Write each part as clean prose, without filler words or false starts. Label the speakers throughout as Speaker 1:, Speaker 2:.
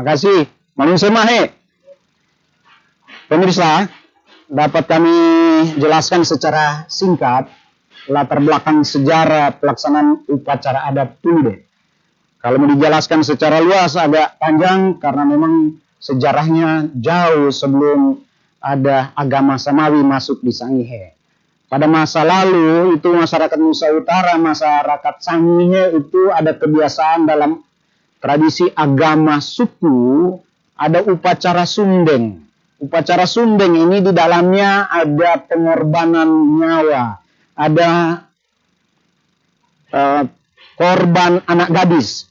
Speaker 1: Makasih. Manusia mahe. Pemirsa, dapat kami jelaskan secara singkat latar belakang sejarah pelaksanaan upacara adat Tulude. Kalau mau dijelaskan secara luas agak panjang karena memang sejarahnya jauh sebelum ada agama Samawi masuk di Sangihe. Pada masa lalu itu masyarakat Nusa Utara, masyarakat Sangihe itu ada kebiasaan dalam tradisi agama suku, ada upacara sundeng. Upacara sundeng ini di dalamnya ada pengorbanan nyawa, ada korban anak gadis,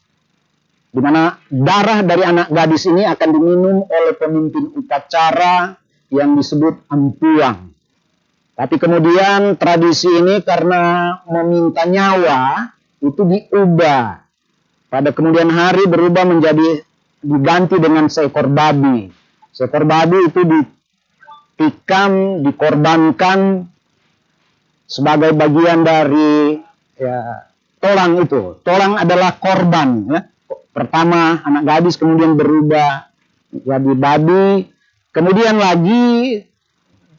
Speaker 1: di mana darah dari anak gadis ini akan diminum oleh pemimpin upacara yang disebut ampuang. Tapi kemudian tradisi ini karena meminta nyawa itu diubah. Pada kemudian hari berubah menjadi diganti dengan seekor babi. Seekor babi itu ditikam, dikorbankan sebagai bagian dari tolang itu. Tolang adalah korban. Ya. Pertama anak gadis, kemudian berubah jadi babi. Kemudian lagi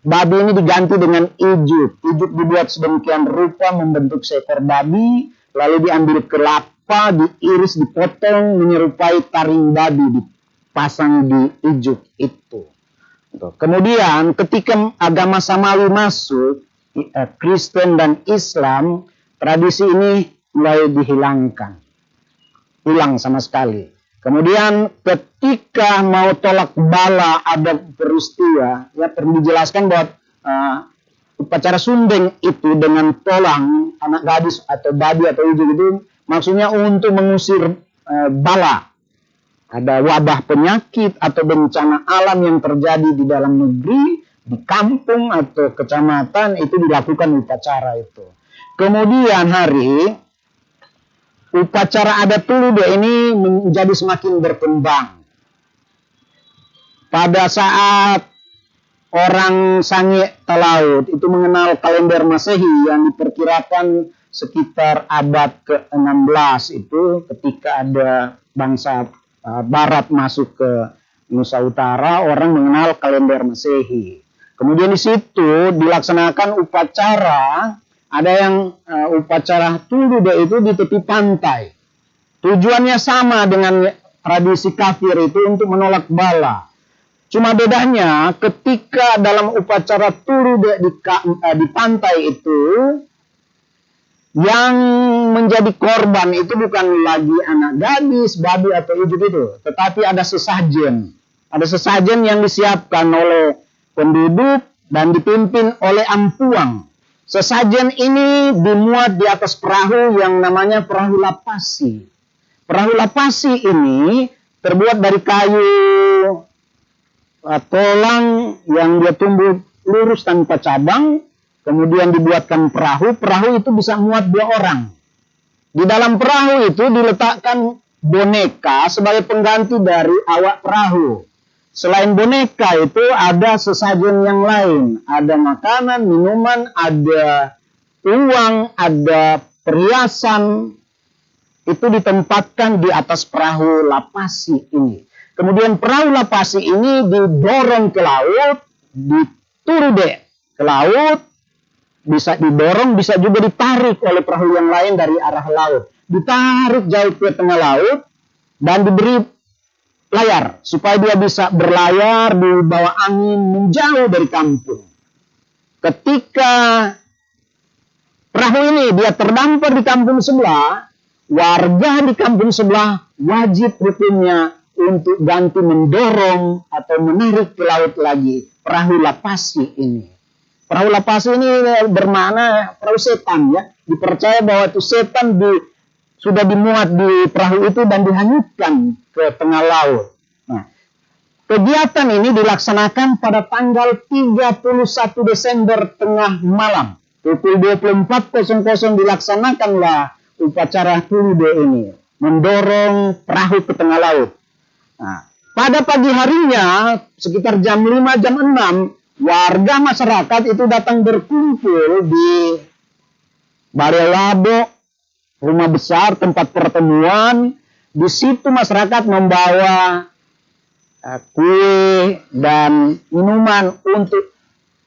Speaker 1: babi ini diganti dengan ijuk. Ijuk dibuat sedemikian rupa membentuk seekor babi, lalu diambil kelapa, diiris, dipotong menyerupai taring babi, dipasang di ijuk itu. Kemudian ketika agama Samawi masuk, Kristen dan Islam, tradisi ini mulai dihilangkan. Hilang sama sekali. Kemudian ketika mau tolak bala ada peristiwa, ya perlu dijelaskan bahwa upacara sundeng itu dengan tolang anak gadis atau babi atau ijuk itu maksudnya untuk mengusir bala. Ada wabah penyakit atau bencana alam yang terjadi di dalam negeri, di kampung atau kecamatan, itu dilakukan upacara itu. Kemudian upacara adat Tulude ini menjadi semakin berkembang. Pada saat orang Sangi Talaut itu mengenal kalender Masehi yang diperkirakan sekitar abad ke-16 itu ketika ada bangsa Barat masuk ke Nusa Utara, orang mengenal kalender Masehi. Kemudian di situ dilaksanakan upacara, ada yang upacara Tulude itu di tepi pantai. Tujuannya sama dengan tradisi kafir itu untuk menolak bala. Cuma bedanya ketika dalam upacara Tulude di pantai itu, yang menjadi korban itu bukan lagi anak gadis, babi atau ijuk itu, tetapi ada sesajen. Ada sesajen yang disiapkan oleh penduduk dan dipimpin oleh ampuang. Sesajen ini dimuat di atas perahu yang namanya perahu lapasi. Perahu lapasi ini terbuat dari kayu tolang yang dia tumbuh lurus tanpa cabang. Kemudian dibuatkan perahu. Perahu itu bisa muat 2 orang. Di dalam perahu itu diletakkan boneka sebagai pengganti dari awak perahu. Selain boneka itu ada sesajen yang lain. Ada makanan, minuman, ada uang, ada perhiasan. Itu ditempatkan di atas perahu lapasi ini. Kemudian perahu lapasi ini didorong ke laut, Tulude ke laut, bisa didorong, bisa juga ditarik oleh perahu yang lain dari arah laut. Ditarik jauh ke tengah laut dan diberi layar supaya dia bisa berlayar di bawah angin menjauh dari kampung. Ketika perahu ini dia terdampar di kampung sebelah, warga di kampung sebelah wajib hukumnya untuk ganti mendorong atau menarik ke laut lagi perahu lapasi ini. Perahu lapasi ini bermakna perahu setan, ya. Dipercaya bahwa itu setan sudah dimuat di perahu itu dan dihanyutkan ke tengah laut. Nah, kegiatan ini dilaksanakan pada tanggal 31 Desember tengah malam. Pukul 24.00 dilaksanakanlah upacara Tulude ini, mendorong perahu ke tengah laut. Nah, pada pagi harinya sekitar jam 5, jam 6, warga masyarakat itu datang berkumpul di Balai Labo, rumah besar tempat pertemuan. Di situ masyarakat membawa kue dan minuman untuk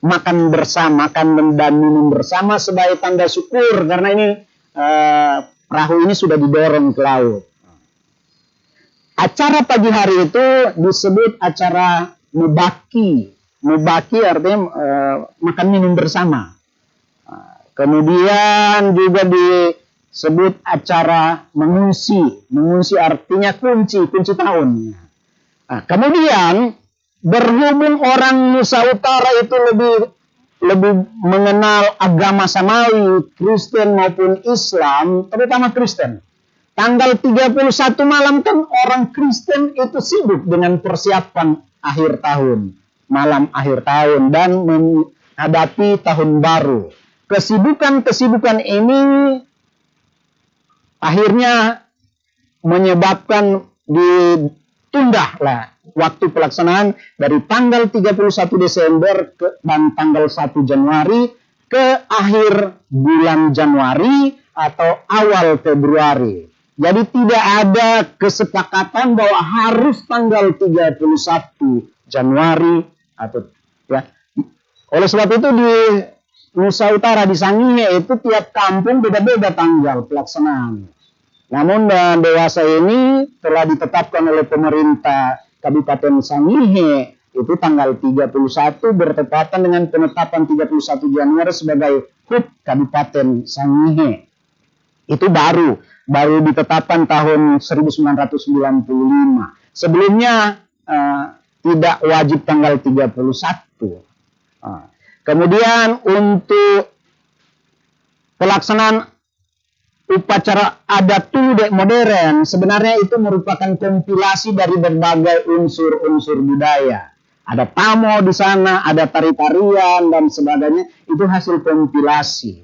Speaker 1: makan bersama, makan dan minum bersama sebagai tanda syukur karena ini perahu ini sudah didorong ke laut. Acara pagi hari itu disebut acara mubaki. Mubaki artinya makan minum bersama. Kemudian juga disebut acara mengungsi. Mengungsi artinya kunci tahun. Kemudian berhubung orang Nusa Utara itu lebih mengenal agama samawi, Kristen maupun Islam, terutama Kristen. Tanggal 31 malam kan orang Kristen itu sibuk dengan persiapan akhir tahun, malam akhir tahun dan menghadapi tahun baru. Kesibukan ini akhirnya menyebabkan ditunda lah waktu pelaksanaan dari tanggal 31 Desember dan tanggal 1 Januari ke akhir bulan Januari atau awal Februari. Jadi tidak ada kesepakatan bahwa harus tanggal 31 Januari atau ya. Oleh sebab itu di Nusa Utara di Sangihe itu tiap kampung beda-beda tanggal pelaksanaan. Namun dewasa ini telah ditetapkan oleh pemerintah Kabupaten Sangihe itu tanggal 31 bertepatan dengan penetapan 31 Januari sebagai HUT Kabupaten Sangihe. Itu baru ditetapkan tahun 1995. Sebelumnya tidak wajib tanggal 31. Kemudian untuk pelaksanaan upacara adat Tulu modern sebenarnya itu merupakan kompilasi dari berbagai unsur-unsur budaya. Ada tamo di sana, ada tari-tarian dan sebagainya. Itu hasil kompilasi.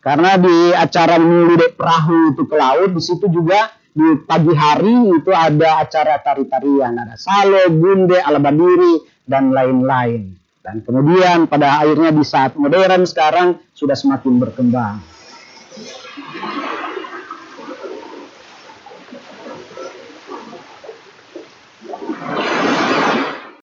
Speaker 1: Karena di acara Muludek Perahu itu ke laut, di situ juga di pagi hari itu ada acara tari-tarian, ada salo, gunde, alabadiri dan lain-lain. Dan kemudian pada akhirnya di saat modern sekarang sudah semakin berkembang.